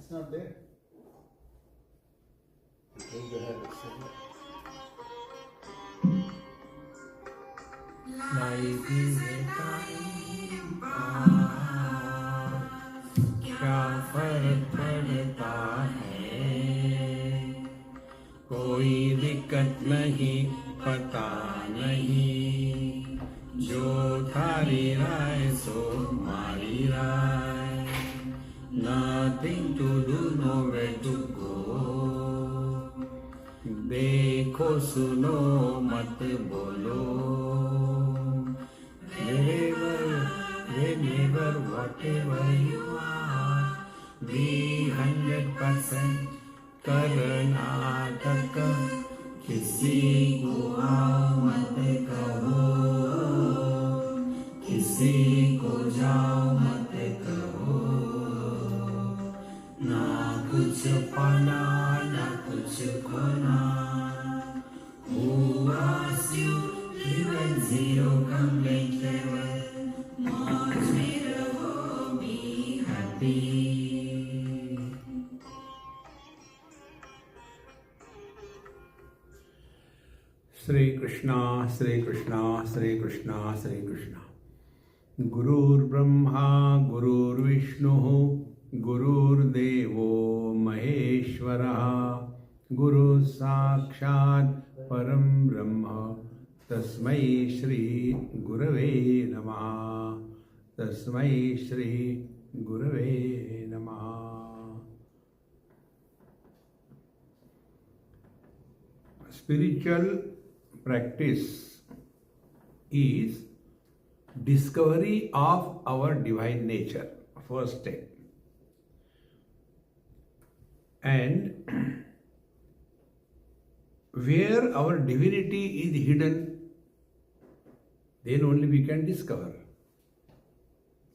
It's not there. Maybe you have it somewhere. Life is a time क्या फर्क पड़ता है, कोई दिक्कत नहीं, पता नहीं, जो थारी राय सो मारी राय, nothing to do, nowhere to go, देखो सुनो मत बोलो, whenever, whatever you are, be 100% Karnataka, किसी को आओ मत कहो, किसी को जाओ मत कहो, ना कुछ पाना ना कुछ खोना, who asked you, even zero complaint ever, much better oh, be happy. Shri Krishna, Shri Krishna, Shri Krishna, Shri Krishna. Gurur Brahma, Gurur Vishnu, Gurur Devo Maheshwara, Guru Sakshat Param Brahma, Tasmai Shri Gurave Namaha, Tasmai Shri Gurave Namaha. Spiritual practice is discovery of our divine nature, first step. And where our divinity is hidden, then only we can discover.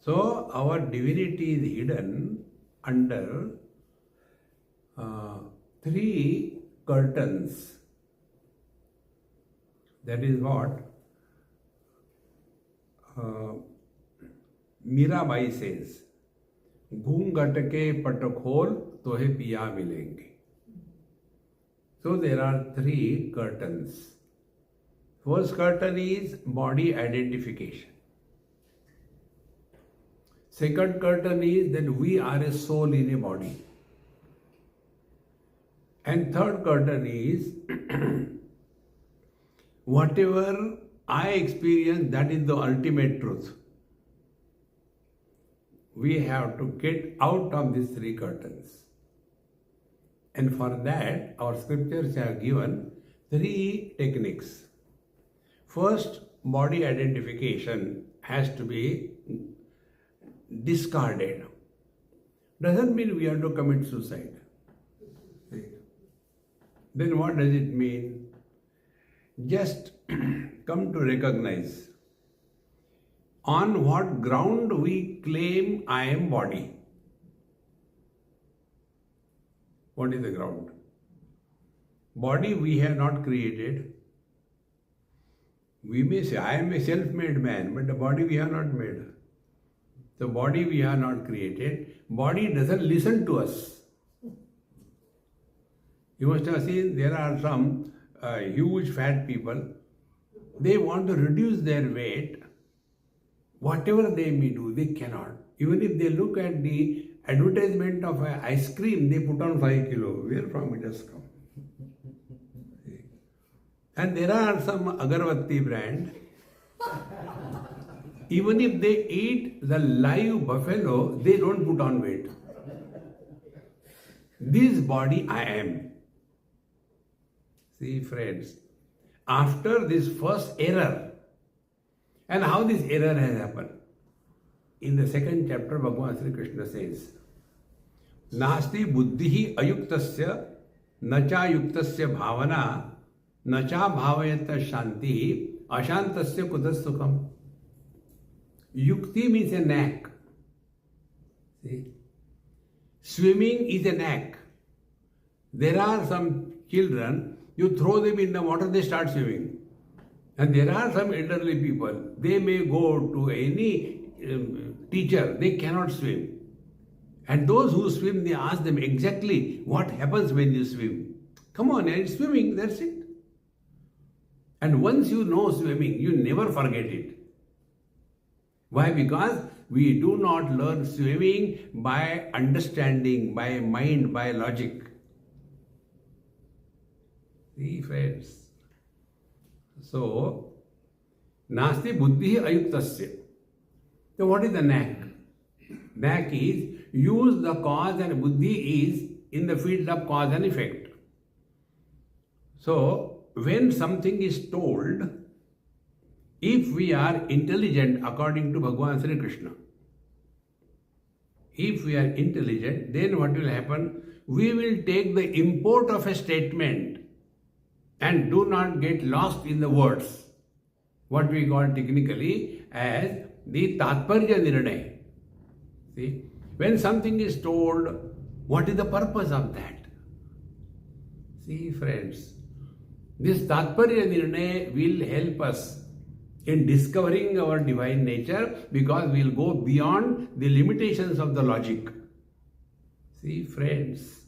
So our divinity is hidden under three curtains. That is what Mirabai says, घूंघट के पट खोल तोहे पिया मिलेंगे. So there are three curtains. First curtain is body identification. Second curtain is that we are a soul in a body. And third curtain is whatever I experience, that is the ultimate truth. We have to get out of these three curtains. And for that, our scriptures have given three techniques. First, body identification has to be discarded. Doesn't mean we have to commit suicide. Then what does it mean? Just come to recognize on what ground we claim I am body. What is the ground? Body we have not created. We may say, I am a self-made man, but the body we have not made. The body we have not created. Body doesn't listen to us. You must have seen there are some huge fat people. They want to reduce their weight. Whatever they may do, they cannot. Even if they look at the advertisement of an ice cream, they put on 5 kilo. Where from it has come? And there are some agarbatti brand. Even if they eat the live buffalo, they don't put on weight. This body I am. See friends, after this first error, and how this error has happened? In the second chapter, Bhagavan Sri Krishna says, Nasti buddhihi ayuktasya nacha yuktasya bhavana nacha bhavayata shanti ashantasya kutas sukham. Yukti means a knack. See? Swimming is a knack. There are some children, you throw them in the water, they start swimming. And there are some elderly people, they may go to any teacher, they cannot swim. And those who swim, they ask them exactly what happens when you swim. Come on, it's swimming, that's it. And once you know swimming, you never forget it. Why? Because we do not learn swimming by understanding, by mind, by logic. See, friends. So, nasti buddhi ayuktasya. So, what is the knack? Knack is use the cause, and buddhi is in the field of cause and effect. So, when something is told, if we are intelligent according to Bhagavan Sri Krishna, if we are intelligent, then what will happen? We will take the import of a statement and do not get lost in the words. What we call technically as the Tatparya Nirnay. See, when something is told, what is the purpose of that? See, friends, this Tatparya Nirnay will help us in discovering our divine nature, because we will go beyond the limitations of the logic. See, friends.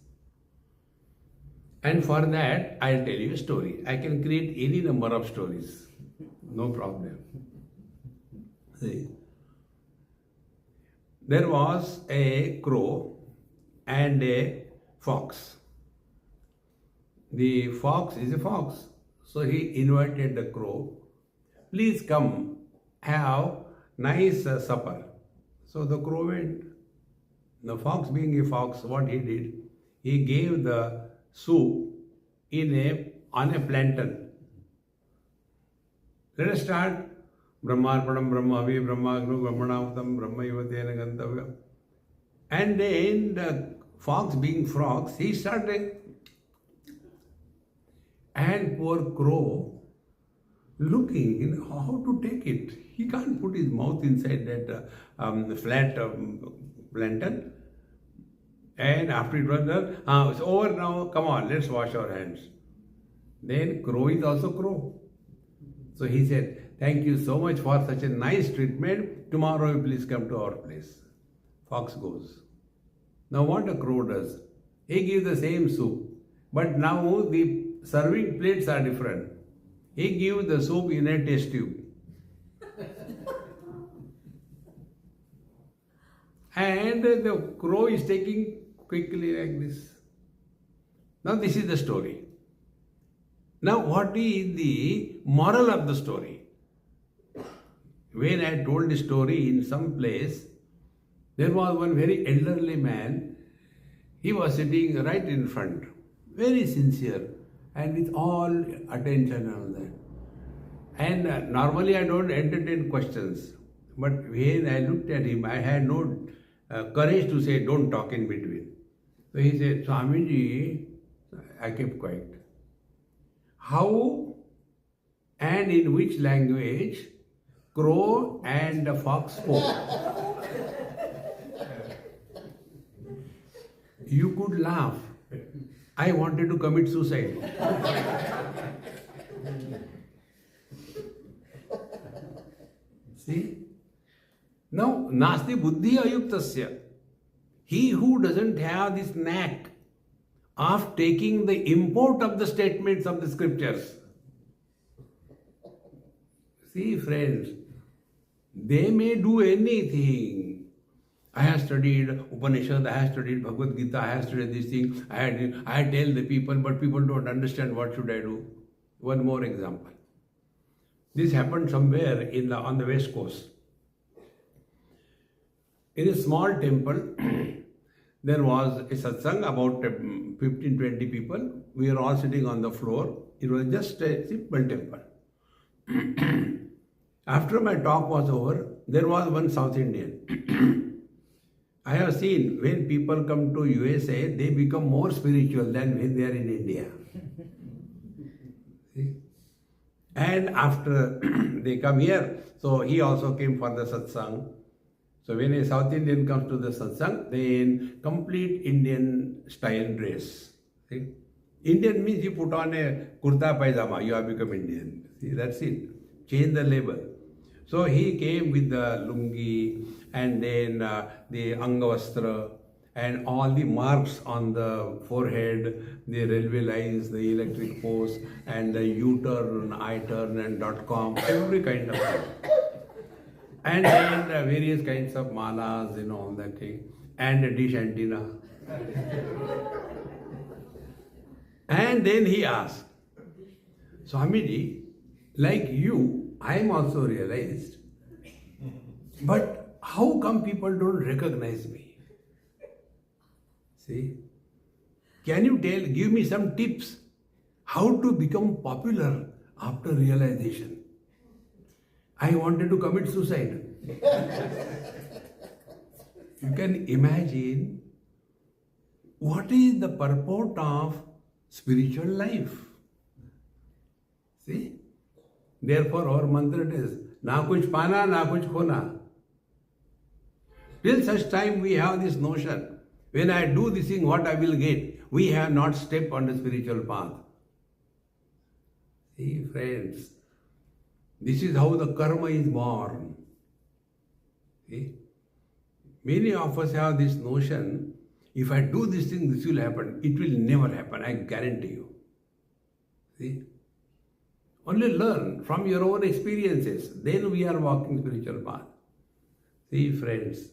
And for that, I'll tell you a story. I can create any number of stories. No problem. See, there was a crow and a fox. The fox is a fox. So he invited the crow, please come, have nice supper. So the crow went. The fox, being a fox, what he did, he gave the soup on a plantain. Let us start. Brahmarpanam Brahmavi Brahmagnu Brahmanavtam Brahmayuvatena Gantavya. And then the fox, being frogs, he started. And poor crow, looking how to take it. He can't put his mouth inside that flat plantain. And after it was done, it's over now, come on, let's wash our hands. Then crow is also crow. So he said, thank you so much for such a nice treatment. Tomorrow please come to our place. Fox goes. Now what a crow does? He gives the same soup. But now the serving plates are different. He gives the soup in a test tube. And the crow is taking quickly like this. Now this is the story. Now what is the moral of the story? When I told the story in some place, there was one very elderly man. He was sitting right in front, very sincere and with all attention and all that. And normally I don't entertain questions. But when I looked at him, I had no courage to say, don't talk in between. So he said, Swamiji, I kept quiet. How and in which language crow and the fox spoke? You could laugh. I wanted to commit suicide. See? Now, nasti buddhi ayuktasya. He who doesn't have this knack of taking the import of the statements of the scriptures. See, friends, they may do anything. I have studied Upanishad, I have studied Bhagavad Gita, I have studied these things, I tell the people, but people don't understand. What should I do? One more example. This happened somewhere on the west coast. In a small temple, there was a satsang, about 15-20 people. We were all sitting on the floor. It was just a simple temple. After my talk was over, there was one South Indian. I have seen when people come to USA, they become more spiritual than when they are in India. See? And after they come here, so he also came for the satsang. So when a South Indian comes to the satsang, they in complete Indian style dress. See? Indian means you put on a kurta pajama, you have become Indian. See, that's it. Change the label. So he came with the lungi and then the angavastra and all the marks on the forehead, the railway lines, the electric post, and the U-turn, I-turn, and .com, every kind of thing. And then various kinds of malas, all that thing, and a dish antenna. And then he asked, Swamiji, like you, I am also realized, but how come people don't recognize me? See, can you give me some tips how to become popular after realization? I wanted to commit suicide. You can imagine what is the purport of spiritual life. See? Therefore, our mantra is, na kuch pana, na kuch khona. Till such time we have this notion, when I do this thing, what I will get? We have not stepped on the spiritual path. See, friends, this is how the karma is born. See? Many of us have this notion, if I do this thing, this will happen. It will never happen, I guarantee you. See? Only learn from your own experiences. Then we are walking spiritual path. See, friends,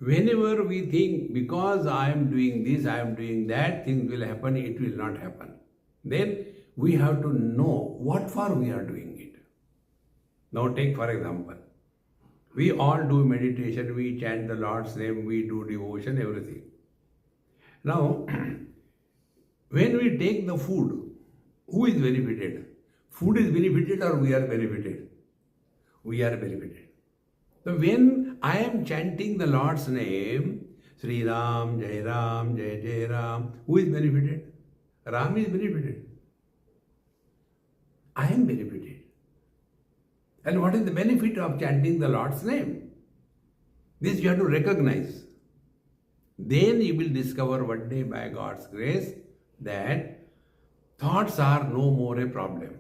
whenever we think, because I am doing this, I am doing that, things will happen, it will not happen. Then we have to know what for we are doing it. Now take for example, we all do meditation, we chant the Lord's name, we do devotion, everything. Now, when we take the food, who is benefited? Food is benefited or we are benefited? We are benefited. So when I am chanting the Lord's name, Sri Ram, Jai Ram, Jai Jai Ram, who is benefited? Ram is benefited. I am benefited. And what is the benefit of chanting the Lord's name? This you have to recognize. Then you will discover one day by God's grace that thoughts are no more a problem.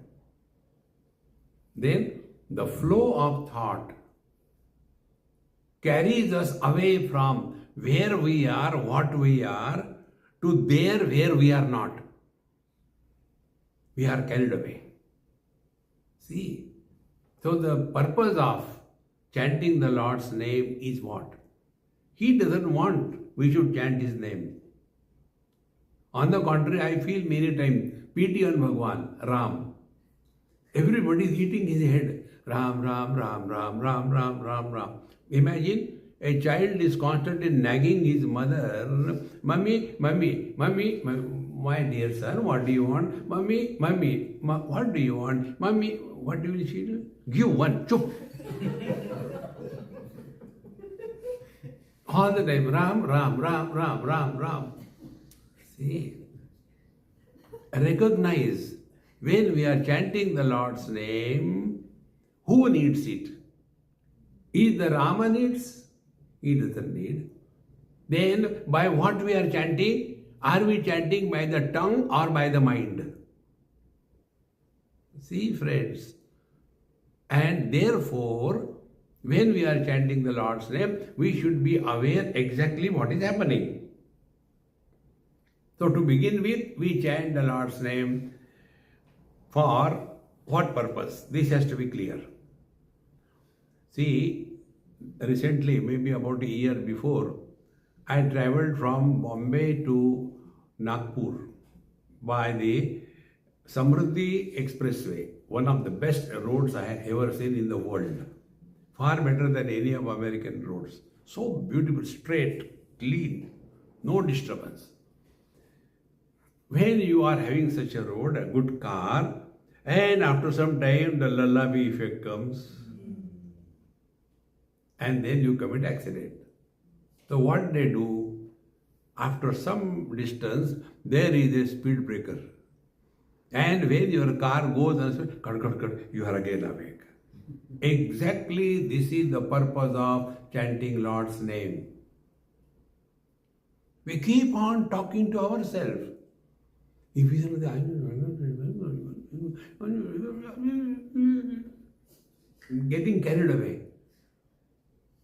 Then the flow of thought carries us away from where we are, what we are, to there where we are not. We are carried away. See, so the purpose of chanting the Lord's name is what? He doesn't want we should chant His name. On the contrary, I feel many times, pity on Bhagwan, Ram. Everybody is hitting his head. Ram, Ram, Ram, Ram, Ram, Ram, Ram, Ram. Imagine a child is constantly nagging his mother, Mummy, Mummy, Mummy, my dear son, what do you want? Mummy, Mummy, what do you want? Mummy, what will she do? Give one, chup. All the time, Ram, Ram, Ram, Ram, Ram, Ram. See, recognize when we are chanting the Lord's name, who needs it? Is the Rama needs? He doesn't need. Then by what we are chanting? Are we chanting by the tongue or by the mind? See, friends. And therefore, when we are chanting the Lord's name, we should be aware exactly what is happening. So to begin with, we chant the Lord's name for what purpose? This has to be clear. See, recently, maybe about a year before, I travelled from Bombay to Nagpur by the Samruddhi Expressway, one of the best roads I have ever seen in the world. Far better than any of American roads. So beautiful, straight, clean, no disturbance. When you are having such a road, a good car, and after some time the lullaby effect comes, and then you commit accident. So what they do, after some distance, there is a speed breaker. And when your car goes and says, you are again awake. Exactly this is the purpose of chanting Lord's name. We keep on talking to ourselves. If we say, getting carried away.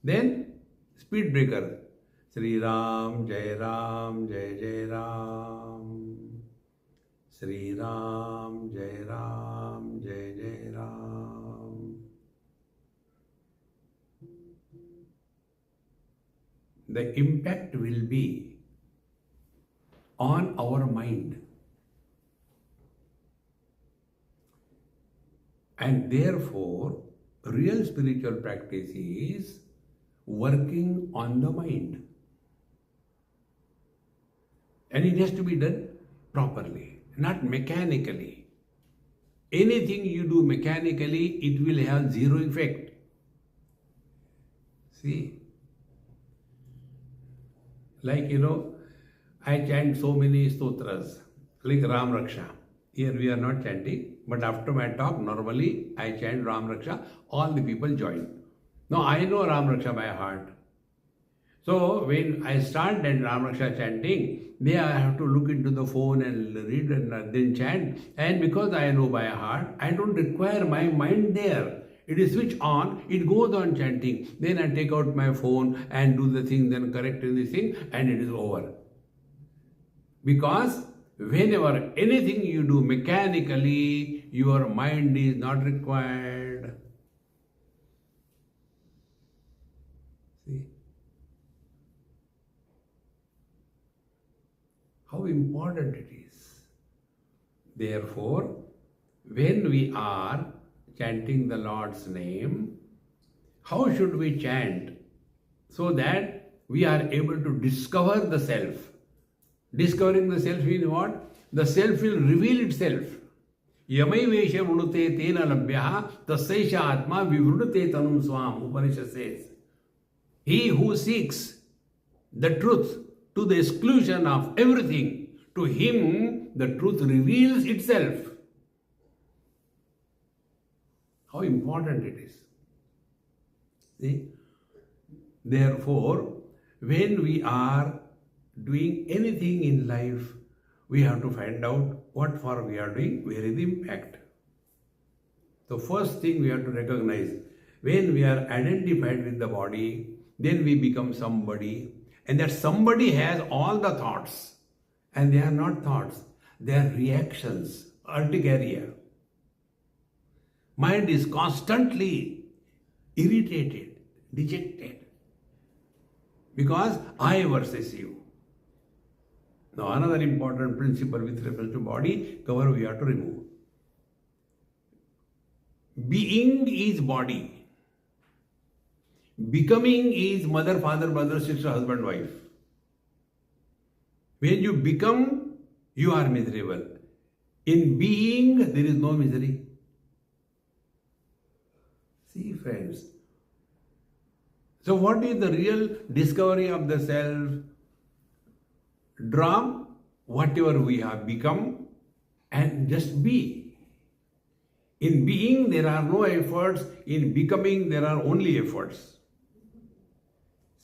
Then, speed breaker. Sri Ram, Jai Jai Ram. Sri Ram, Jai Jai Ram. The impact will be on our mind. And therefore, real spiritual practice is working on the mind. And it has to be done properly, not mechanically. Anything you do mechanically, it will have zero effect. See? Like, I chant so many stotras, like Ram Raksha. Here we are not chanting, but after my talk, normally I chant Ram Raksha, all the people join. Now I know Ram Raksha by heart. So when I start that Ram Raksha chanting, then I have to look into the phone and read and then chant. And because I know by heart, I don't require my mind there. It is switched on, it goes on chanting. Then I take out my phone and do the thing, then correct the thing, and it is over. Because whenever anything you do mechanically, your mind is not required. See? How important it is. Therefore, when we are chanting the Lord's name, how should we chant so that we are able to discover the self? Discovering the self means what? The self will reveal itself. Yamai vesha vrunute tena labhyaha tasesha atma vivrunute tanum swam, Upanishad says. He who seeks the truth to the exclusion of everything, to him the truth reveals itself. How important it is. See? Therefore, when we are doing anything in life, we have to find out what for we are doing, where is the impact. The first thing we have to recognize, when we are identified with the body, then we become somebody, and that somebody has all the thoughts, and they are not thoughts, they are reactions, urticaria. Mind is constantly irritated, dejected, because I versus you. Now another important principle with reference to body, cover we have to remove. Being is body. Becoming is mother, father, brother, sister, husband, wife. When you become, you are miserable. In being, there is no misery. See, friends. So what is the real discovery of the self? Drop whatever we have become and just be. In being, there are no efforts. In becoming, there are only efforts.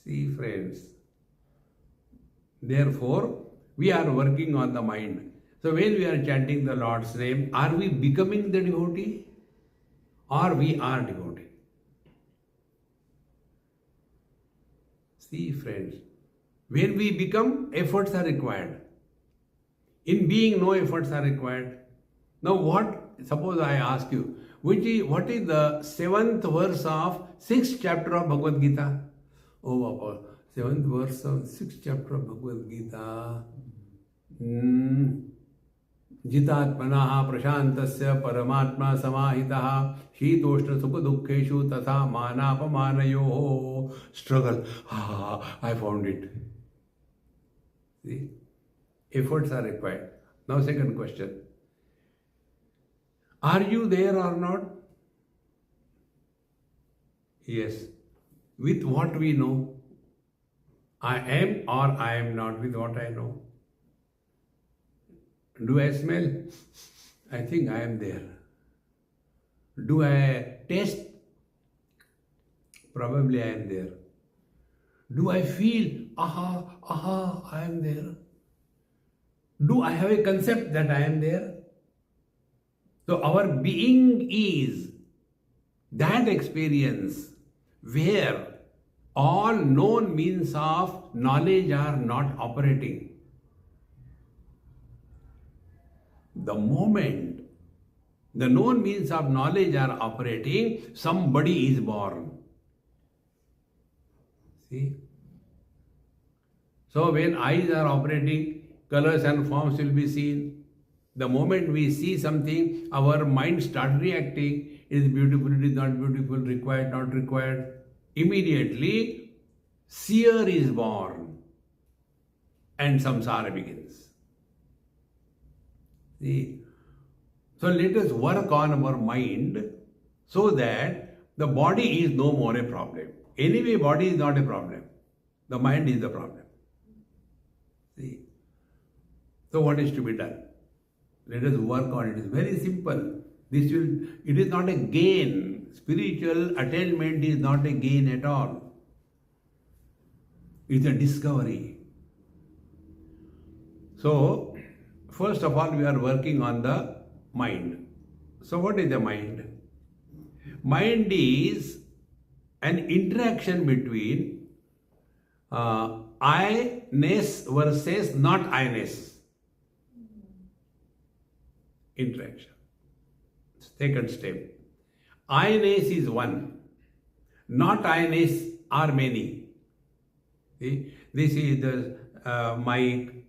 See, friends. Therefore, we are working on the mind. So when we are chanting the Lord's name, are we becoming the devotee? Or we are devotee? See, friends. When we become, efforts are required. In being, no efforts are required. Now what, suppose I ask you, what is the 7th verse of 6th chapter of Bhagavad Gita? Oh, Papa, 7th verse of 6th chapter of Bhagavad Gita. Jitatmanaha prashantasya paramatma samahitaha shitoshna sukha dukkheshu tatha manapamanayoho. Struggle. I found it. See? Efforts are required. Now second question. Are you there or not? Yes. With what we know. I am or I am not with what I know. Do I smell? I think I am there. Do I taste? Probably I am there. Do I feel? I am there. Do I have a concept that I am there? So our being is that experience where all known means of of knowledge are not operating. The moment the known means of knowledge are operating, somebody is born. See? So when eyes are operating, colors and forms will be seen. The moment we see something, our mind starts reacting. It is beautiful, it is not beautiful, required, not required. Immediately, seer is born and samsara begins. See? So let us work on our mind so that the body is no more a problem. Anyway, body is not a problem. The mind is the problem. See? So what is to be done? Let us work on it. It is very simple. It is not a gain. Spiritual attainment is not a gain at all. It's a discovery. So, first of all, we are working on the mind. So what is the mind? Mind is an interaction between I-ness versus not I-ness. Interaction. Second step. I-ness is one. Not I-ness are many. See? This is the mic.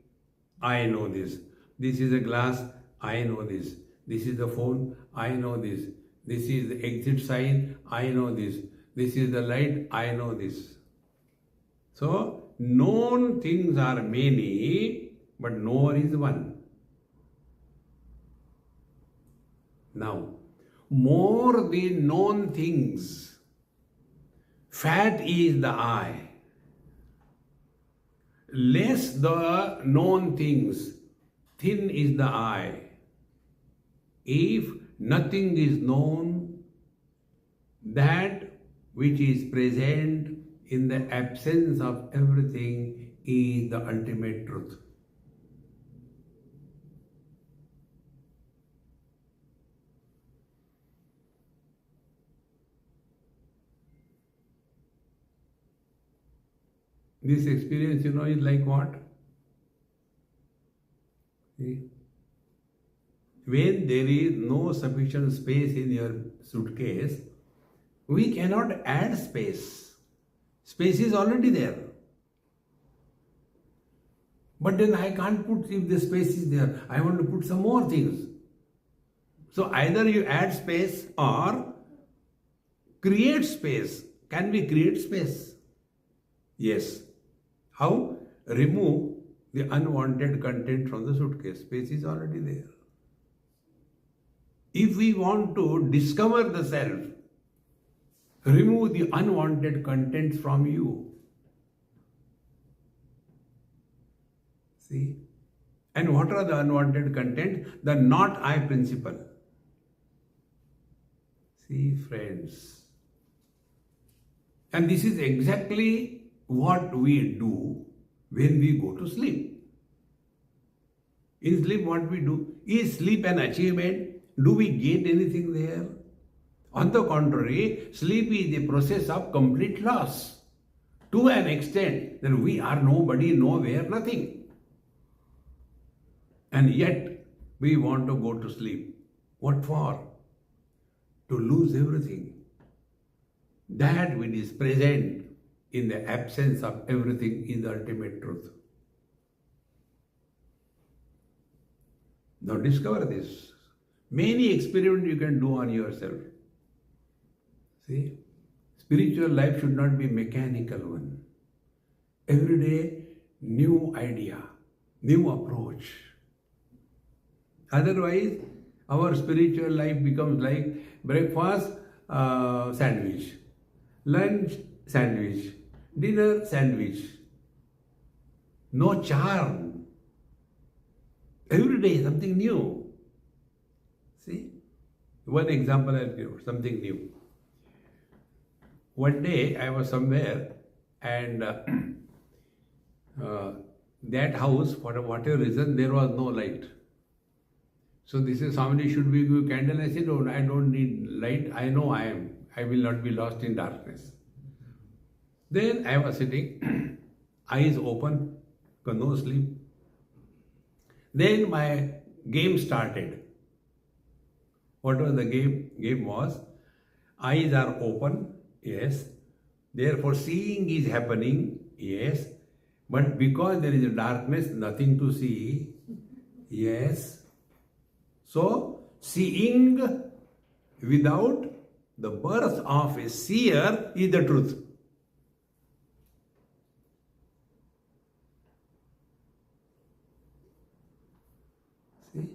I know this. This is a glass. I know this. This is the phone. I know this. This is the exit sign. I know this. This is the light. I know this. So, known things are many, but knower is one. Now, more the known things, fat is the I. Less the known things, thin is the I. If nothing is known, that which is present in the absence of everything is the ultimate truth. This experience, is like what? See? When there is no sufficient space in your suitcase, we cannot add space. Space is already there. But then I can't put, if the space is there, I want to put some more things. So either you add space or create space. Can we create space? Yes. How? Remove the unwanted content from the suitcase. Space is already there. If we want to discover the self, remove the unwanted contents from you. See? And what are the unwanted contents? The not I principle. See, friends. And this is exactly what we do when we go to sleep. In sleep, what we do? Is sleep an achievement? Do we get anything there? On the contrary, sleep is the process of complete loss. To an extent that we are nobody, nowhere, nothing. And yet, we want to go to sleep. What for? To lose everything. That which is present in the absence of everything is the ultimate truth. Now discover this. Many experiments you can do on yourself. See, spiritual life should not be mechanical one. Every day, new idea, new approach. Otherwise, our spiritual life becomes like breakfast, sandwich, lunch, sandwich, dinner, sandwich. No charm. Every day something new. See, one example I'll give, something new. One day I was somewhere and that house, for whatever reason, there was no light. So this is somebody, should we give candle? I said, no, I don't need light. I know I will not be lost in darkness. Then I was sitting. eyes open, no sleep. Then my game started. What was the game? Game was, eyes are open, yes. Therefore, seeing is happening, yes. But because there is a darkness, nothing to see, yes. So, seeing without the birth of a seer is the truth. See?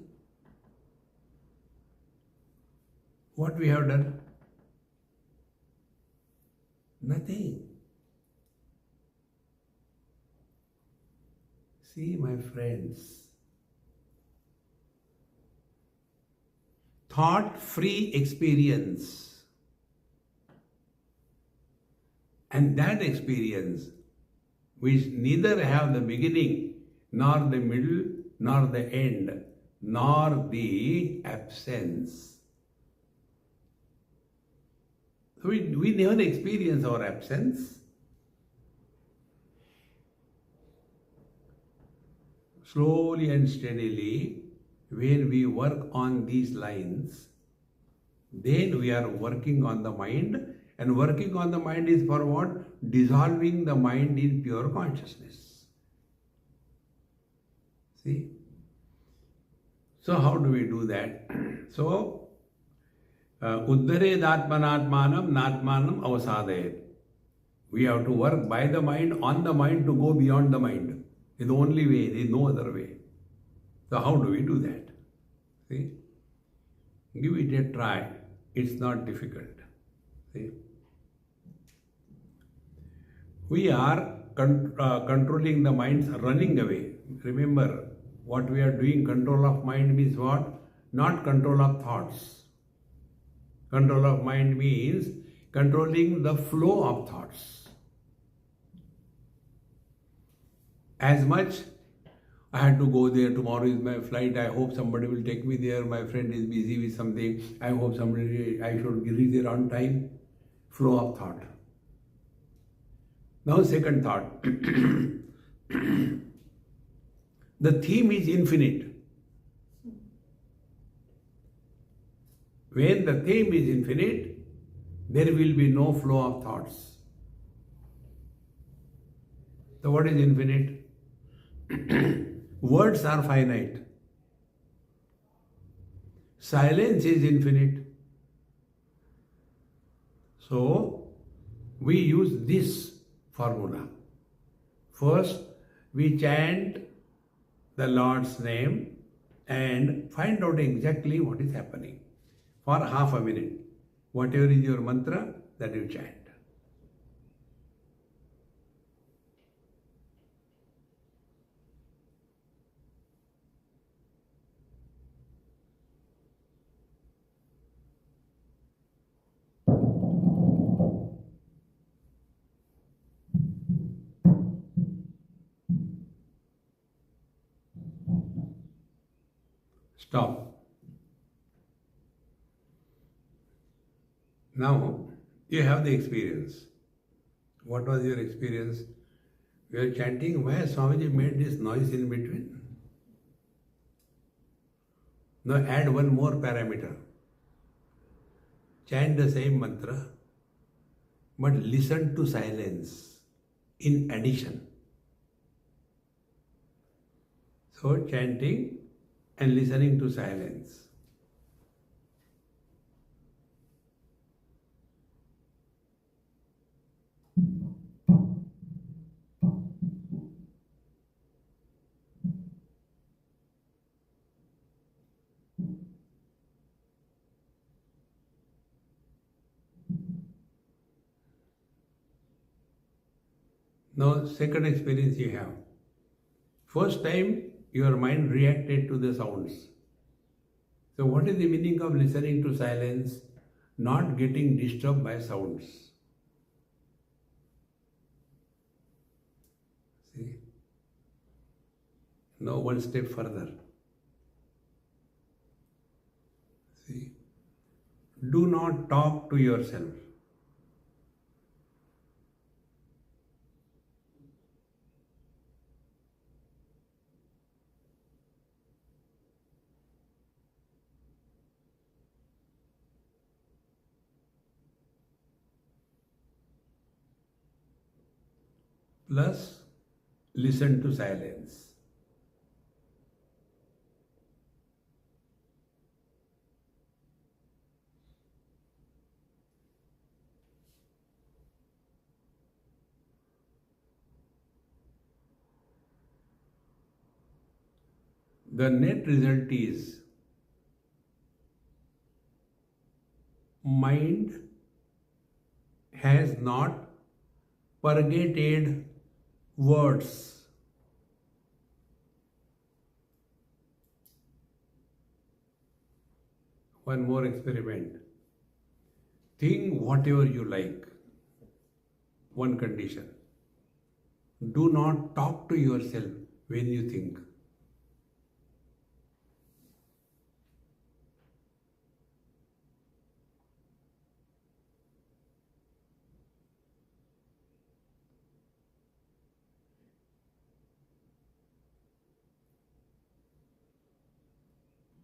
What we have done? Nothing. See, my friends, thought-free experience, and that experience which neither have the beginning, nor the middle, nor the end, nor the absence. We never experience our absence. Slowly and steadily, when we work on these lines, then we are working on the mind, and working on the mind is for what? Dissolving the mind in pure consciousness. See? So how do we do that? So, Uddared Atmanatmanam Natmanam Avasadayet. We have to work by the mind, on the mind, to go beyond the mind. It's the only way, there is no other way. So how do we do that? See? Give it a try. It's not difficult. See? We are controlling the minds running away. Remember, what we are doing, control of mind means what? Not control of thoughts. Control of mind means controlling the flow of thoughts. As much, I had to go there, tomorrow is my flight, I hope somebody will take me there, my friend is busy with something, I hope I should reach there on time. Flow of thought. Now second thought. The theme is infinite. When the theme is infinite, there will be no flow of thoughts. So what is infinite? Words are finite. Silence is infinite. So we use this formula. First, we chant the Lord's name and find out exactly what is happening. For half a minute. Whatever is your mantra, that you chant. Stop. Now, you have the experience. What was your experience? You are chanting, why Swamiji made this noise in between? Now add one more parameter. Chant the same mantra, but listen to silence in addition. So chanting and listening to silence. Now, second experience you have. First time, your mind reacted to the sounds. So what is the meaning of listening to silence? Not getting disturbed by sounds. See? Now one step further. See? Do not talk to yourself. plus listen to silence. The net result is mind has not purgated words. One more experiment. Think whatever you like. One condition. Do not talk to yourself when you think.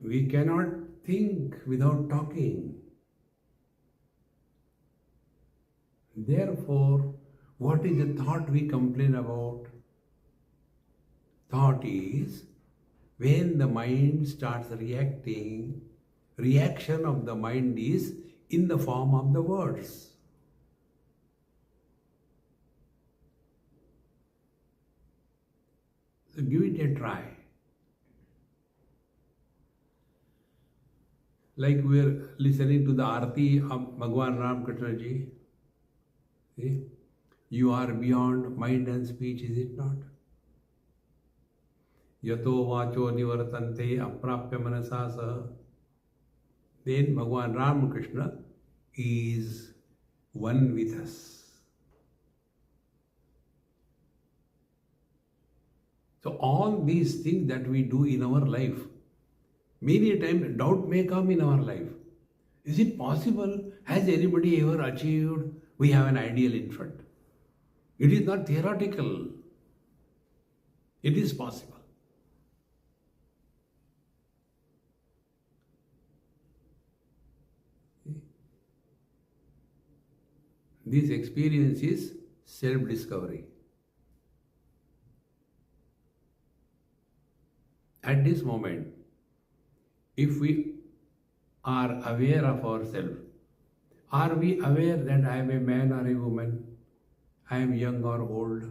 We cannot think without talking. Therefore, what is the thought we complain about? Thought is when the mind starts reacting, reaction of the mind is in the form of the words. So give it a try. Like we are listening to the Arti of Bhagwan Ramakrishna Ji. See? You are beyond mind and speech, is it not? Yato vacho nivartante aprapya manasa saha. Then Bhagwan Ramakrishna is one with us. So all these things that we do in our life, many times doubt may come in our life. Is it possible? Has anybody ever achieved? We have an ideal in front. It is not theoretical. It is possible. This experience is self-discovery. At this moment, if we are aware of ourselves, are we aware that I am a man or a woman? I am young or old?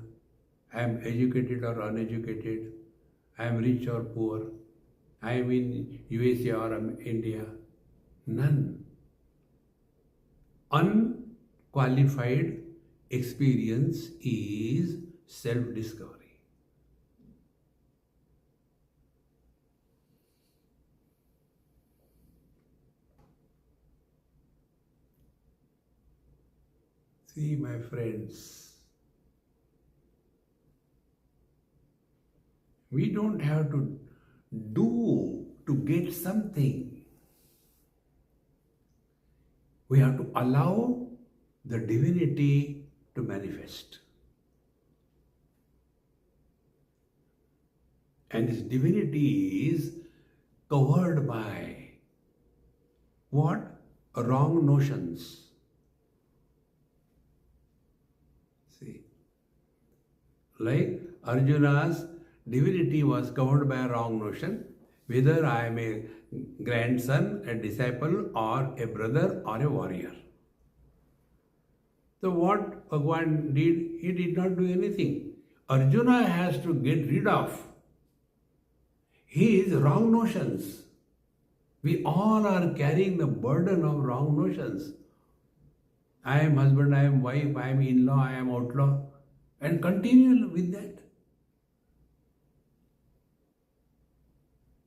I am educated or uneducated? I am rich or poor? I am in USA or India? None. Unqualified experience is self-discovery. See, my friends, we don't have to do to get something. We have to allow the divinity to manifest. And this divinity is covered by what? Wrong notions. See, like Arjuna's divinity was covered by a wrong notion, whether I am a grandson, a disciple, or a brother, or a warrior. So what Bhagwan did, he did not do anything. Arjuna has to get rid of his wrong notions. We all are carrying the burden of wrong notions. I am husband, I am wife, I am in-law, I am outlaw, and continue with that.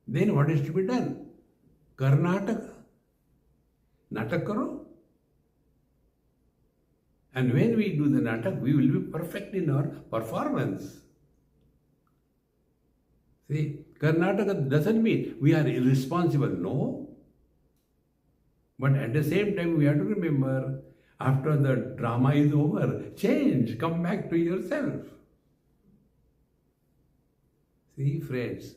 Then what is to be done? Karnataka. Natak karo. And when we do the natak, we will be perfect in our performance. See, Karnataka doesn't mean we are irresponsible. No. But at the same time, we have to remember, after the drama is over, change, come back to yourself. See, friends,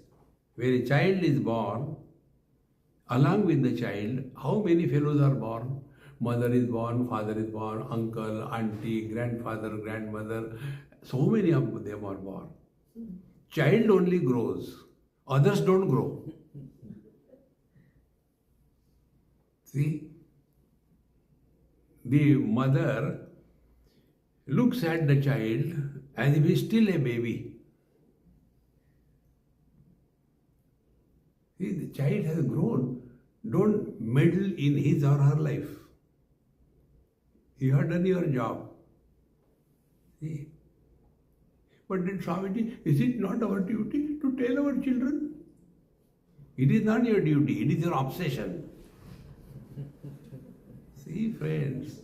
when a child is born, along with the child, how many fellows are born? Mother is born, father is born, uncle, auntie, grandfather, grandmother, So many of them are born. Child only grows, others don't grow. See, the mother looks at the child as if he's still a baby. See, the child has grown. Don't meddle in his or her life. You have done your job. See? But then Swamiji, is it not our duty to tell our children? It is not your duty, it is your obsession. See, friends,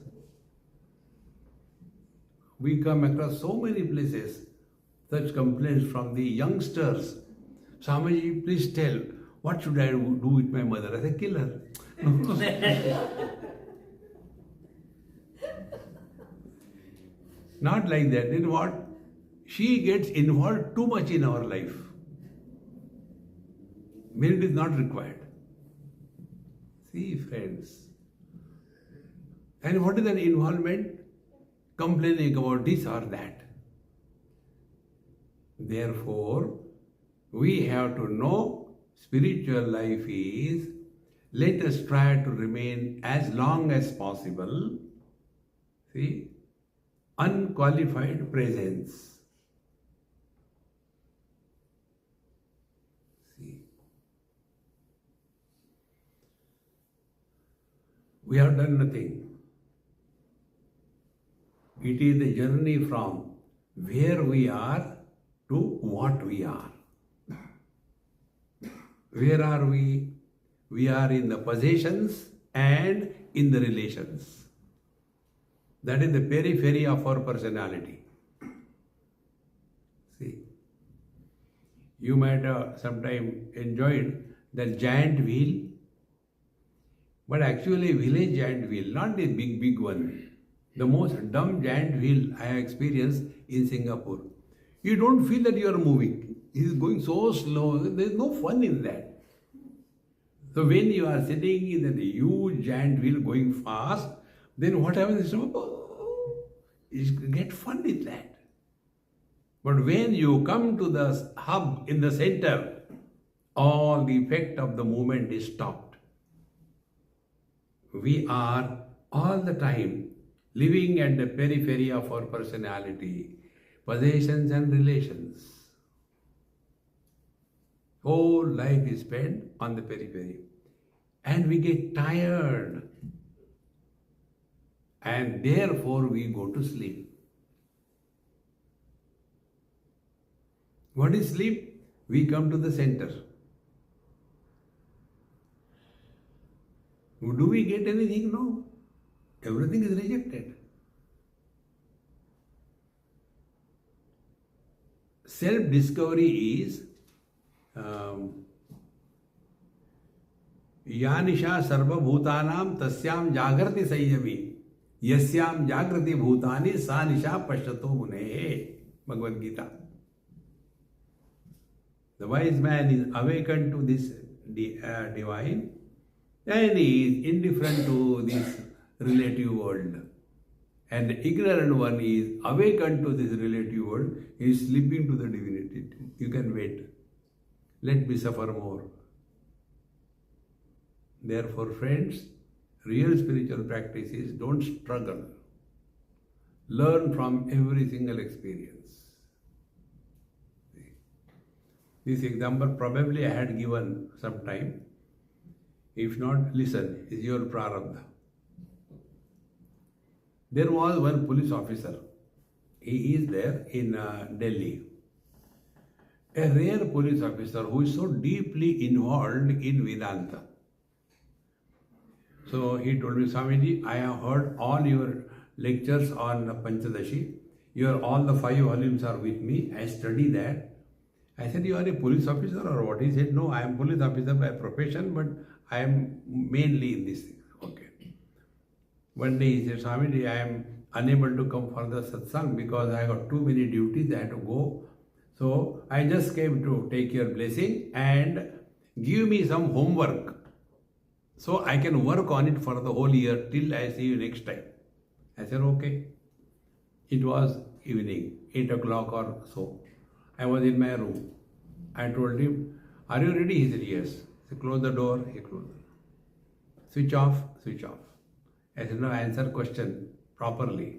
we come across so many places such complaints from the youngsters. Swamiji, please tell, what should I do with my mother? I say, kill her. Not like that. Then what? She gets involved too much in our life when it is not required. See, friends. And what is that involvement? Complaining about this or that. Therefore, we have to know spiritual life is, let us try to remain as long as possible, see, unqualified presence. See, we have done nothing. It is the journey from where we are to what we are. Where are we? We are in the possessions and in the relations. That is the periphery of our personality. See, you might have sometime enjoyed that giant wheel, but actually village giant wheel, not the big one. The most dumb giant wheel I have experienced in Singapore. You don't feel that you are moving. It is going so slow, there is no fun in that. So when you are sitting in a huge giant wheel going fast, then what happens is, you get fun with that. But when you come to the hub in the center, all the effect of the movement is stopped. We are all the time living at the periphery of our personality, possessions and relations. Whole life is spent on the periphery. And we get tired. And therefore we go to sleep. What is sleep? We come to the center. Do we get anything? No. Everything is rejected. Self-discovery is यानिशा सर्वभूतानां तस्याम जागृति संयमी यस्याम जागृति भूतानि सा निशा पश्यतो मुनेः. Bhagavad Gita. The wise man is awakened to this divine and he is indifferent to this relative world. And the ignorant one is awakened to this relative world, he is sleeping to the divinity. You can wait. Let me suffer more. Therefore, friends, real spiritual practice is don't struggle. Learn from every single experience. This example probably I had given sometime. If not, listen, is your prarabdha. There was one police officer. He is there in Delhi. A rare police officer who is so deeply involved in Vedanta. So he told me, Swamiji, I have heard all your lectures on Panchadashi. All the 5 volumes are with me. I study that. I said, you are a police officer or what? He said, no, I am police officer by profession, but I am mainly in this thing. Okay. One day he said, Swamiji, I am unable to come for the satsang because I got too many duties, I have to go. So I just came to take your blessing and give me some homework so I can work on it for the whole year till I see you next time. I said, okay. It was evening, 8 o'clock or so. I was in my room. I told him, "Are you ready?" He said, "Yes." I said, "Close the door." He closed the door. Switch off, switch off. I said, "No, answer question properly.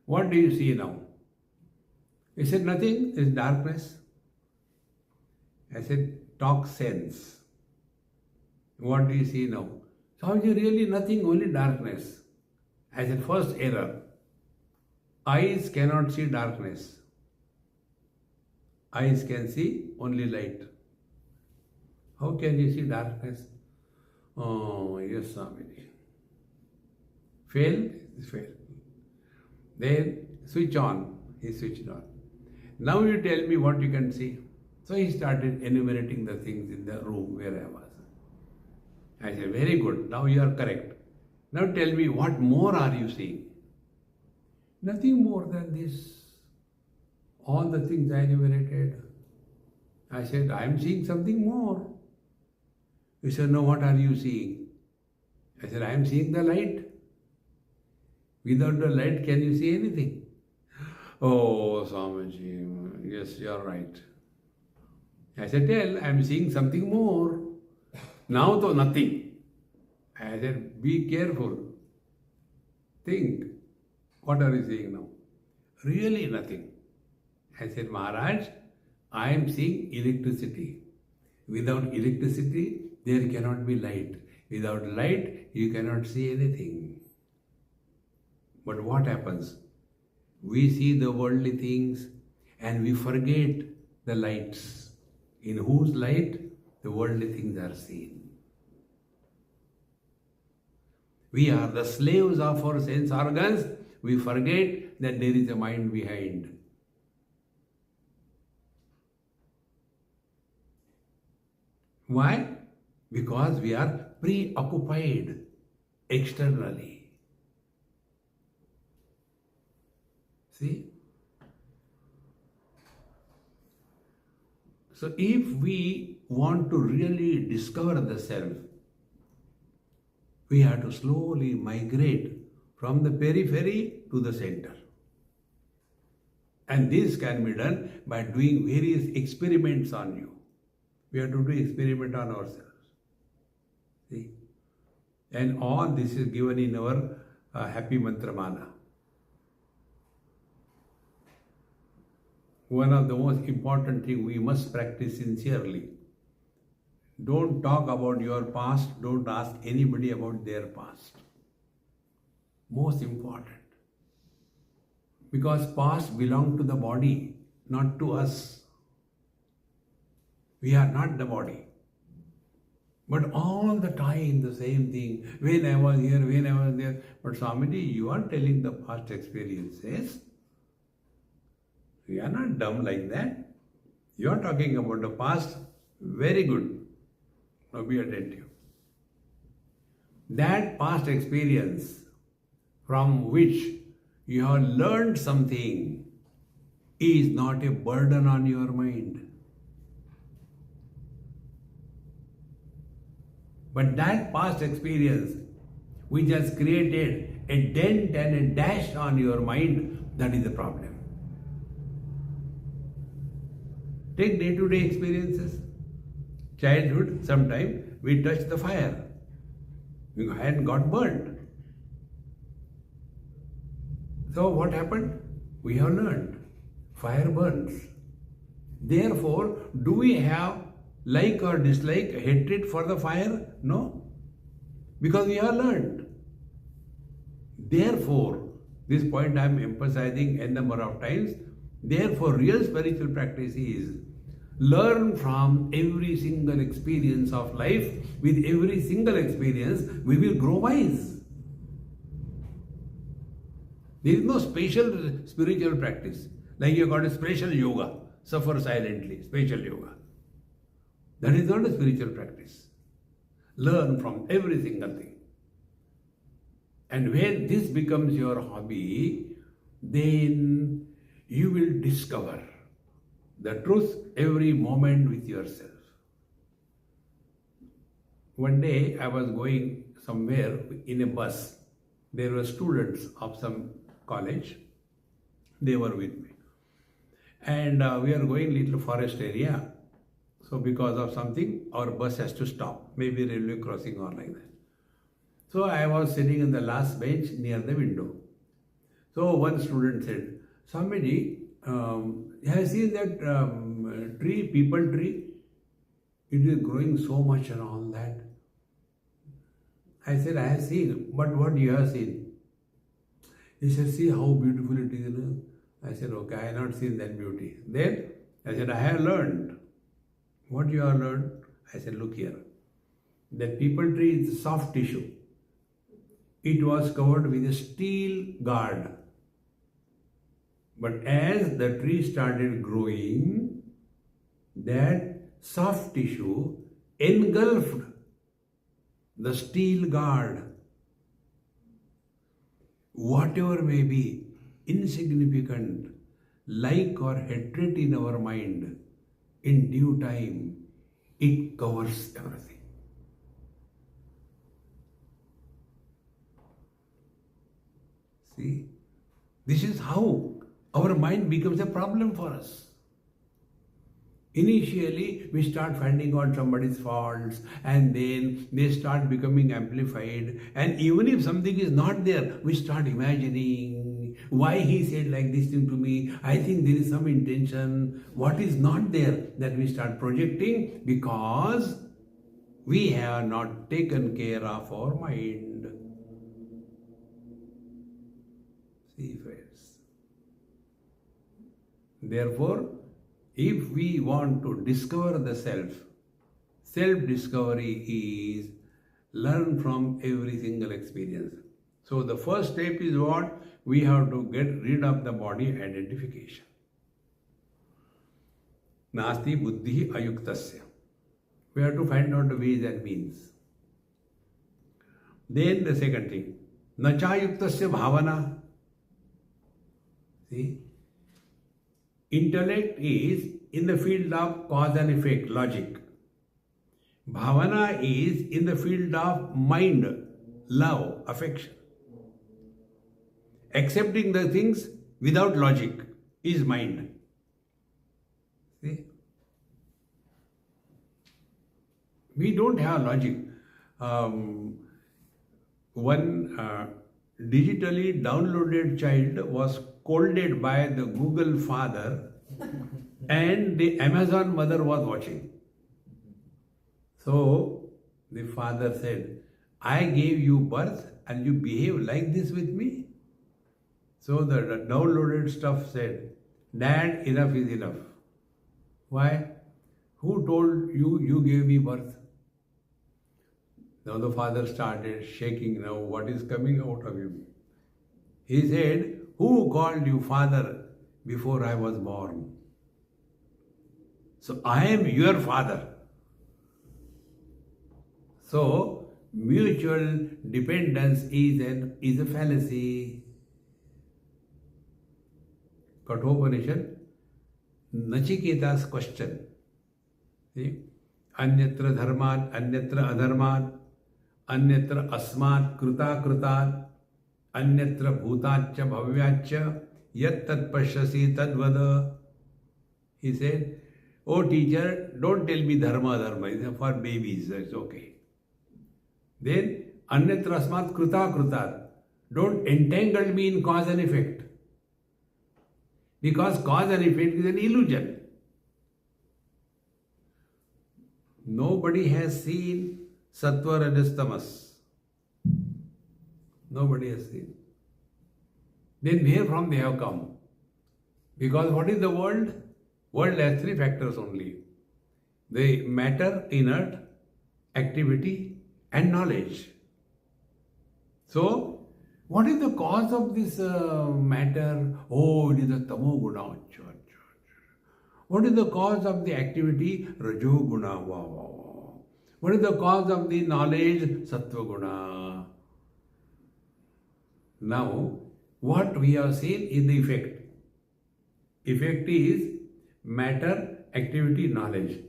What do you see now?" He said, "Nothing, it's darkness." I said, "Talk sense. What do you see now?" "So is really nothing, only darkness." I said, "First error. Eyes cannot see darkness. Eyes can see only light. How can you see darkness?" "Oh, yes, Swamiji." Fail? Fail. Then switch on. He switched on. "Now you tell me what you can see." So he started enumerating the things in the room where I was. I said, "Very good. Now you are correct. Now tell me, what more are you seeing?" "Nothing more than this. All the things I enumerated." I said, "I am seeing something more." He said, "No, what are you seeing?" I said, "I am seeing the light. Without the light, can you see anything?" "Oh, Swamiji, yes, you are right." I said, "Tell, I am seeing something more." "Now, though, nothing." I said, "Be careful. Think. What are you seeing now?" "Really nothing." I said, "Maharaj, I am seeing electricity. Without electricity, there cannot be light. Without light, you cannot see anything." But what happens? We see the worldly things and we forget the lights, in whose light the worldly things are seen. We are the slaves of our sense organs. We forget that there is a mind behind. Why? Because we are preoccupied externally. See? So if we want to really discover the self, we have to slowly migrate from the periphery to the center. And this can be done by doing various experiments on you. We have to do experiment on ourselves. See? And all this is given in our Happy Mantramana. One of the most important things we must practice sincerely. Don't talk about your past. Don't ask anybody about their past. Most important. Because past belongs to the body, not to us. We are not the body. But all the time the same thing. When I was here, when I was there. But Swamiji, you are telling the past experiences. We are not dumb like that. You are talking about the past. Very good. Now be attentive. That past experience from which you have learned something is not a burden on your mind. But that past experience which has created a dent and a dash on your mind, that is the problem. Take day-to-day experiences. Childhood, sometime we touched the fire. Your hand got burnt. So what happened? We have learned. Fire burns. Therefore, do we have like or dislike, hatred for the fire? No. Because we have learned. Therefore, this point I am emphasizing a number of times. Therefore, real spiritual practice is learn from every single experience of life. With every single experience, we will grow wise. There is no special spiritual practice. Like you got a special yoga, suffer silently, special yoga. That is not a spiritual practice. Learn from every single thing. And when this becomes your hobby, then you will discover the truth every moment with yourself. One day I was going somewhere in a bus. There were students of some college. They were with me. And we are going little forest area. So because of something, our bus has to stop. Maybe railway crossing or like that. So I was sitting in the last bench near the window. So one student said, Swamiji, have you seen that tree, people tree? It is growing so much and all that. I said, I have seen, but what you have seen? He said, see how beautiful it is. I said, okay, I have not seen that beauty. Then I said, I have learned. What you have learned? I said, look here. That people tree is soft tissue. It was covered with a steel guard. But as the tree started growing, that soft tissue engulfed the steel guard. Whatever may be insignificant, like or hatred in our mind, in due time, it covers everything. See, this is how our mind becomes a problem for us. Initially, we start finding out somebody's faults and then they start becoming amplified. And even if something is not there, we start imagining why he said like this thing to me. I think there is some intention. What is not there that we start projecting because we have not taken care of our mind. See, friends. Therefore, if we want to discover the self-discovery is learn from every single experience. So the first step is what? We have to get rid of the body identification. Nasti buddhi ayuktasya. We have to find out the ways and means. Then the second thing, nachayuktasya bhavana. See? Intellect is in the field of cause and effect, logic. Bhavana is in the field of mind, love, affection. Accepting the things without logic is mind. See? We don't have logic. One digitally downloaded child was scolded by the Google father and the Amazon mother was watching. So the father said, I gave you birth and you behave like this with me? So the downloaded stuff said, Dad, enough is enough. Why? Who told you you gave me birth? Now the father started shaking. Now what is coming out of him? He said, who called you father before I was born? So I am your father. So mutual dependence is a fallacy. Kathopanishad, Nachiketa's question. See? Anyatra dharmat, anyatra adharmat, anyatra asmat kruta krutat, anyatra bhutaccha bhavyaccha, yat tat pashyasi tadvada. He said, oh teacher, don't tell me dharma, it's for babies, it's okay. Then, anyatra asmat kruta krutat, don't entangle me in cause and effect. Because cause and effect is an illusion. Nobody has seen sattva, rajas, tamas. Nobody has seen. Then where from they have come? Because what is the world? World has three factors only. The matter, inert, activity and knowledge. So, what is the cause of this matter? Oh, it is the tamo guna. What is the cause of the activity? Rajo guna. What is the cause of the knowledge? Sattva guna. Now, what we have seen is the effect. Effect is matter, activity, knowledge.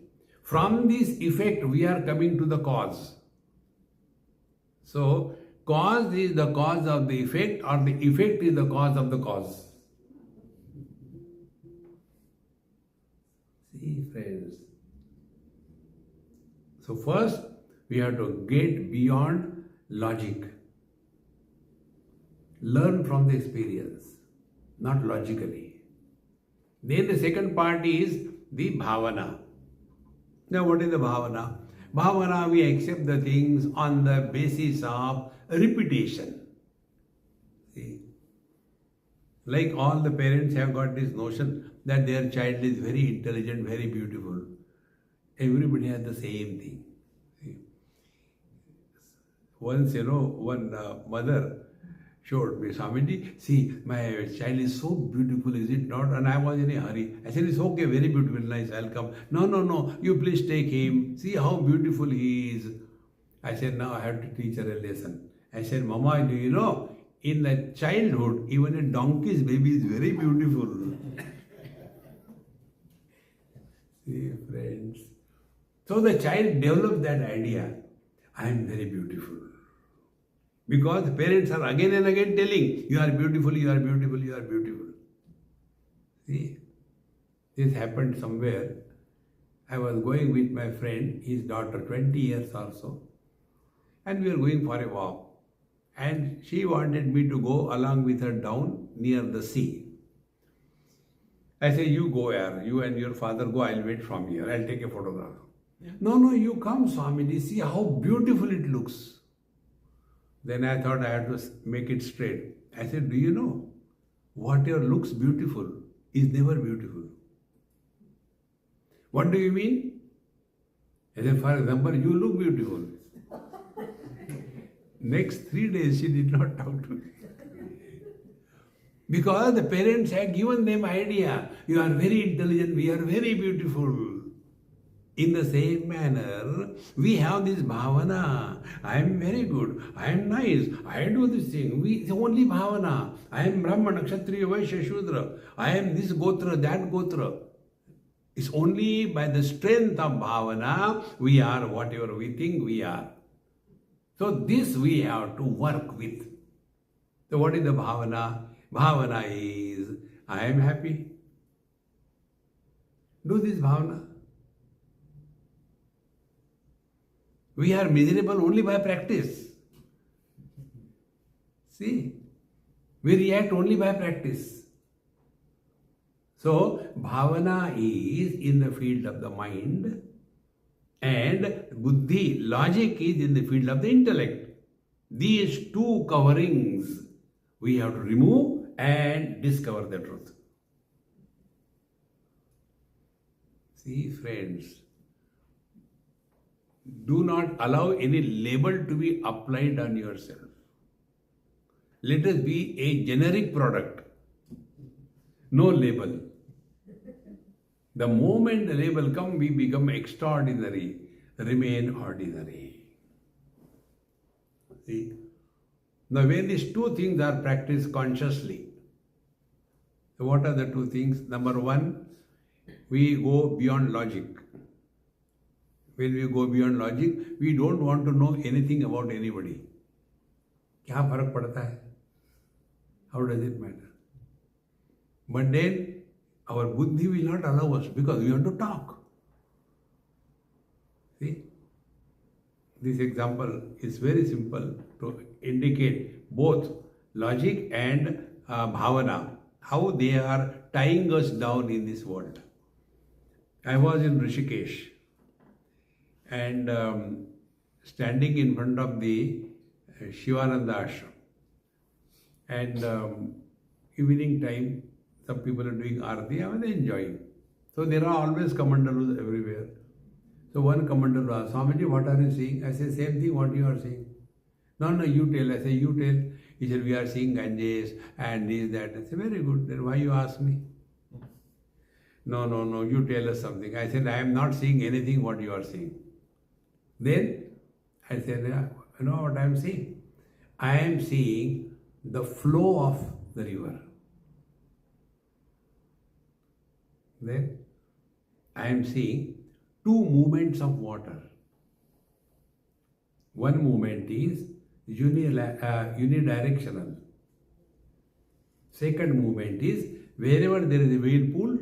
From this effect, we are coming to the cause. So, cause is the cause of the effect or the effect is the cause of the cause. See, friends. So first, we have to get beyond logic. Learn from the experience, not logically. Then the second part is the bhavana. Now, what is the bhavana? Bhavana, we accept the things on the basis of repetition. See? Like all the parents have got this notion that their child is very intelligent, very beautiful. Everybody has the same thing. See? Once, one mother showed me, Swamiji, see, my child is so beautiful, is it not? And I was in a hurry. I said, it's okay, very beautiful, nice, I'll come. No, you please take him. See how beautiful he is. I said, now I have to teach her a lesson. I said, Mama, do you know, in the childhood, even a donkey's baby is very beautiful. See, friends. So the child develops that idea, I am very beautiful. Because parents are again and again telling, you are beautiful, you are beautiful, you are beautiful. See, this happened somewhere. I was going with my friend, his daughter, 20 years or so. And we were going for a walk. And she wanted me to go along with her down near the sea. I said, you go here, you and your father go, I'll wait from here, I'll take a photograph. Yeah. No, you come, Swamiji, see how beautiful it looks. Then I thought I had to make it straight. I said, do you know, whatever looks beautiful is never beautiful. What do you mean? I said, for example, you look beautiful. Next 3 days, she did not talk to me. Because the parents had given them idea, you are very intelligent, we are very beautiful. In the same manner, we have this bhavana. I am very good. I am nice. I do this thing. It's only bhavana. I am Brahman, Kshatriya, Vaishya, Shudra. I am this Gotra, that Gotra. It's only by the strength of bhavana we are whatever we think we are. So this we have to work with. So what is the bhavana? Bhavana is, I am happy. Do this bhavana. We are miserable only by practice. See, we react only by practice. So, bhavana is in the field of the mind and buddhi, logic is in the field of the intellect. These two coverings we have to remove and discover the truth. See, friends, do not allow any label to be applied on yourself. Let us be a generic product. No label. The moment the label comes, we become extraordinary, remain ordinary. See? Now, when these two things are practiced consciously, so what are the two things? Number one, we go beyond logic. When we go beyond logic, we don't want to know anything about anybody. क्या फर्क पड़ता है? How does it matter? But then our buddhi will not allow us because we want to talk. See? This example is very simple to indicate both logic and bhavana, how they are tying us down in this world. I was in Rishikesh and standing in front of the Shivananda ashram. And evening time, some people are doing arati, I was enjoying. So there are always commandalos everywhere. So one commandalo asked, Swamiji, what are you seeing? I said, same thing what you are seeing. No, you tell. I said, you tell. He said, we are seeing Ganges and this, that. I said, very good. Then why you ask me? No, you tell us something. I said, I am not seeing anything what you are seeing. Then I said, you know what I am seeing? I am seeing the flow of the river. Then I am seeing two movements of water. One movement is unidirectional. Second movement is wherever there is a whirlpool,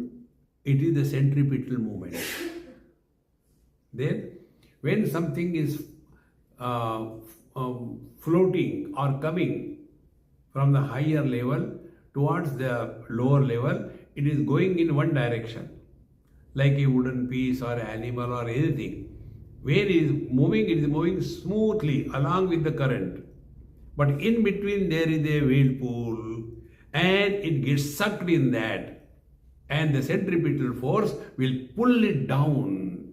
it is the centripetal movement. Then, when something is floating or coming from the higher level towards the lower level, it is going in one direction, like a wooden piece or animal or anything. When it is moving smoothly along with the current. But in between there is a whirlpool and it gets sucked in that, and the centripetal force will pull it down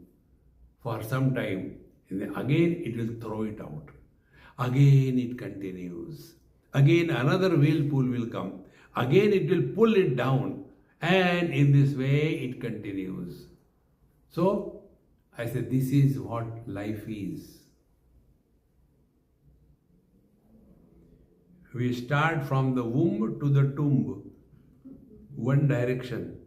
for some time, and then again it will throw it out. Again it continues. Again another whirlpool will come. Again it will pull it down, and in this way it continues. So I said, this is what life is. We start from the womb to the tomb, one direction.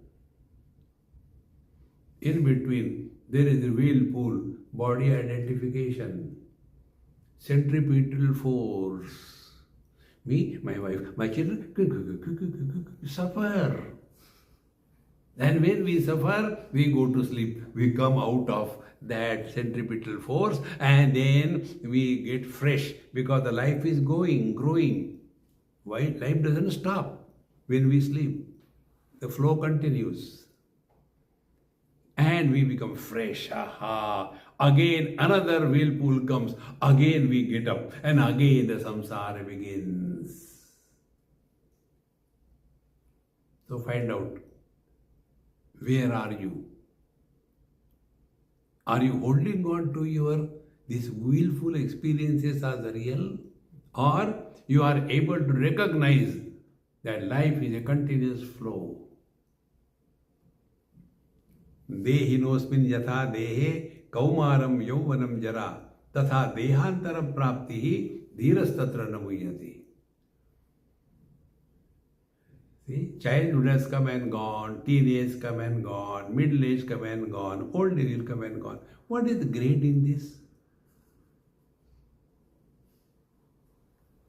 In between, there is a whirlpool, body identification, centripetal force. Me, my wife, my children suffer. And when we suffer, we go to sleep. We come out of that centripetal force, and then we get fresh because the life is growing. Why? Life doesn't stop when we sleep. The flow continues. And we become fresh. Aha. Again, another whirlpool comes. Again, we get up. And again, the samsara begins. So find out. Where are you? Are you holding on to these willful experiences as real? Or you are able to recognize that life is a continuous flow? Dehinosmin yatha dehe kaumaram yauvanam jara tatha dehantara praptihi dhirastatra namuyati. See, childhood has come and gone, teenage come and gone, middle age come and gone, old age will come and gone. What is great in this?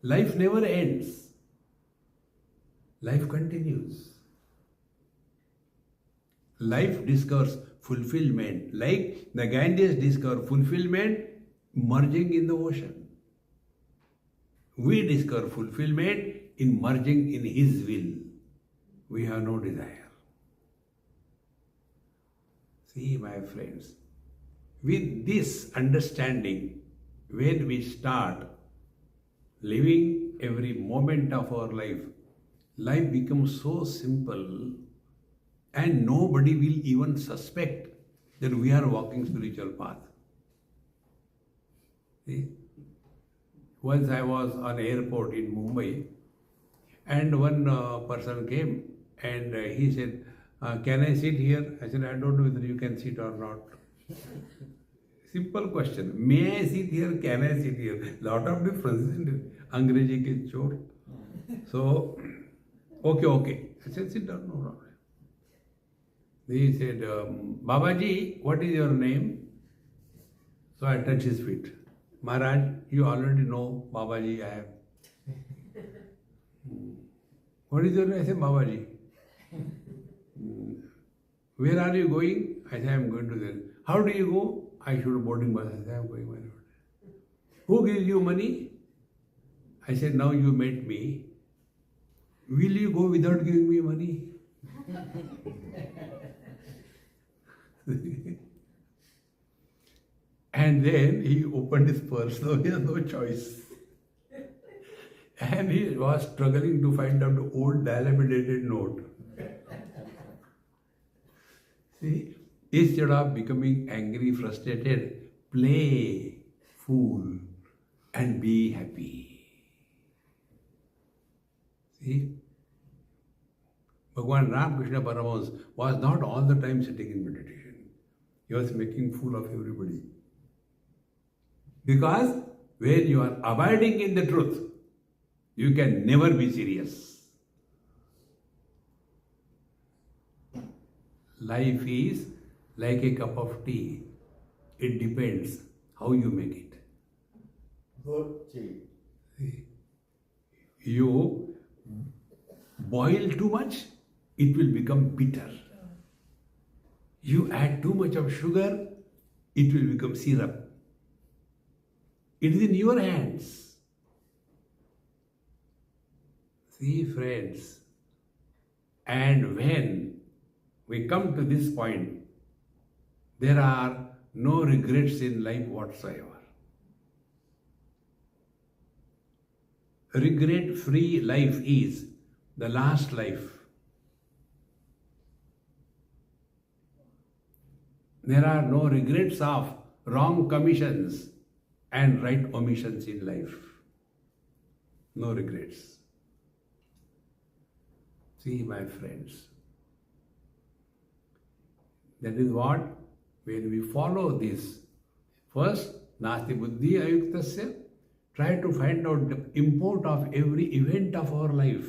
Life never ends. Life continues. Life discovers fulfillment, like the Ganges discover fulfillment merging in the ocean. We discover fulfillment in merging in His will. We have no desire. See, my friends, with this understanding, when we start living every moment of our life, life becomes so simple, and nobody will even suspect that we are walking spiritual path. See? Once I was on airport in Mumbai, and one person came and he said, can I sit here? I said, I don't know whether you can sit or not. Simple question. May I sit here? Can I sit here? Lot of difference, isn't it? Angreji ke chor. So, okay. I said, sit down, no problem. He said, Babaji, what is your name? So I touched his feet. Maharaj, you already know Babaji I am. What is your name? I said, Babaji. Where are you going? I said, I am going to there. How do you go? I should boarding bus. I said, I am going by road. Who gives you money? I said, now you met me. Will you go without giving me money? And then he opened his purse, so he had no choice. And he was struggling to find out the old dilapidated note. See, instead of becoming angry, frustrated, play, fool, and be happy. See, Bhagavan Ramakrishna Paramahansa was not all the time sitting in meditation. He was making fool of everybody. Because when you are abiding in the truth, you can never be serious. Life is like a cup of tea. It depends how you make it. Good tea. You boil too much, it will become bitter. You add too much of sugar, it will become syrup. It is in your hands. See, friends, and when we come to this point, there are no regrets in life whatsoever. Regret-free life is the last life. There are no regrets of wrong commissions and right omissions in life. No regrets. See, my friends, that is what, when we follow this, first, nasti buddhi ayuktasya, try to find out the import of every event of our life.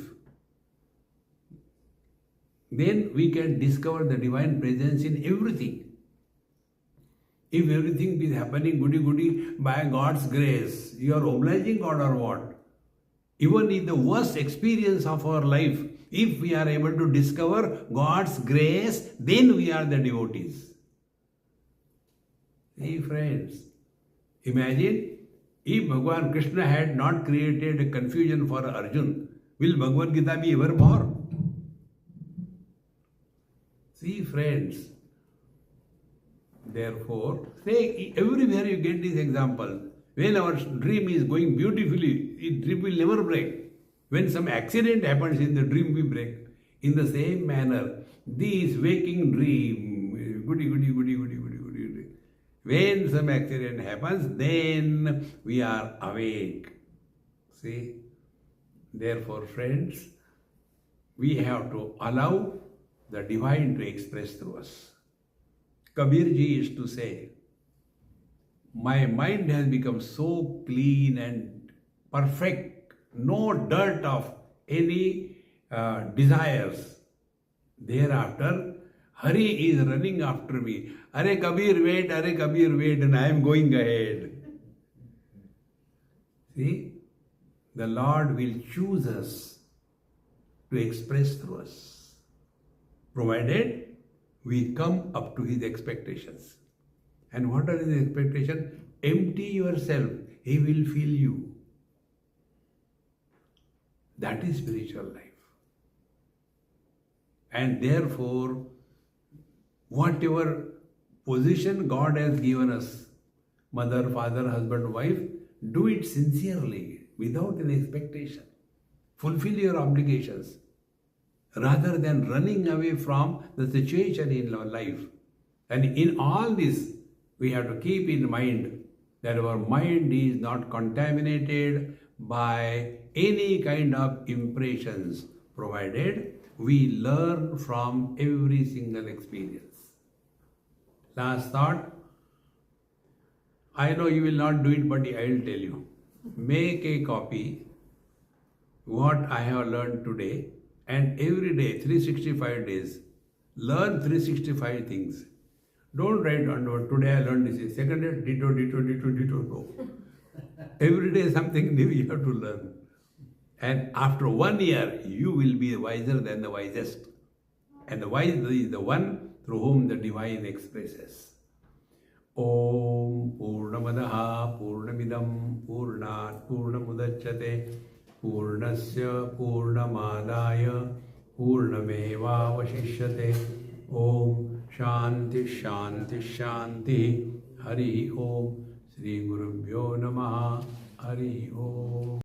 Then we can discover the divine presence in everything. If everything is happening goody by God's grace, you are obliging God or what? Even in the worst experience of our life, if we are able to discover God's grace, then we are the devotees. Hey friends, imagine if Bhagavan Krishna had not created a confusion for Arjun, will Bhagavad Gita be ever more? See friends, therefore, say everywhere you get this example. When our dream is going beautifully, dream will never break. When some accident happens in the dream, we break. In the same manner, this waking dream, goody. When some accident happens, then we are awake. See? Therefore, friends, we have to allow the divine to express through us. Kabir ji used to say, my mind has become so clean and perfect, no dirt of any desires. Thereafter, Hari is running after me. Are Kabir, wait, and I am going ahead. See, the Lord will choose us to express through us, provided we come up to His expectations. And what are His expectations? Empty yourself, He will fill you. That is spiritual life. And therefore, whatever position God has given us, mother, father, husband, wife, do it sincerely, without an expectation. Fulfill your obligations, rather than running away from the situation in our life. And in all this, we have to keep in mind that our mind is not contaminated by any kind of impressions, provided we learn from every single experience. Last thought, I know you will not do it, but I will tell you. Make a copy what I have learned today, and every day, 365 days, learn 365 things. Don't write on today I learned this, second day, ditto, no. Every day something new you have to learn. And after 1 year, you will be wiser than the wisest. And the wise is the one through whom the divine expresses. Om Purnamadaha Purnamidam Purnat Purnamudachyate Purnasya Purnamadaya Purnameva Vashishyate. Om Shanti Shanti Shanti. Hari Om. Sri Gurubhyo Namaha. Hari Om.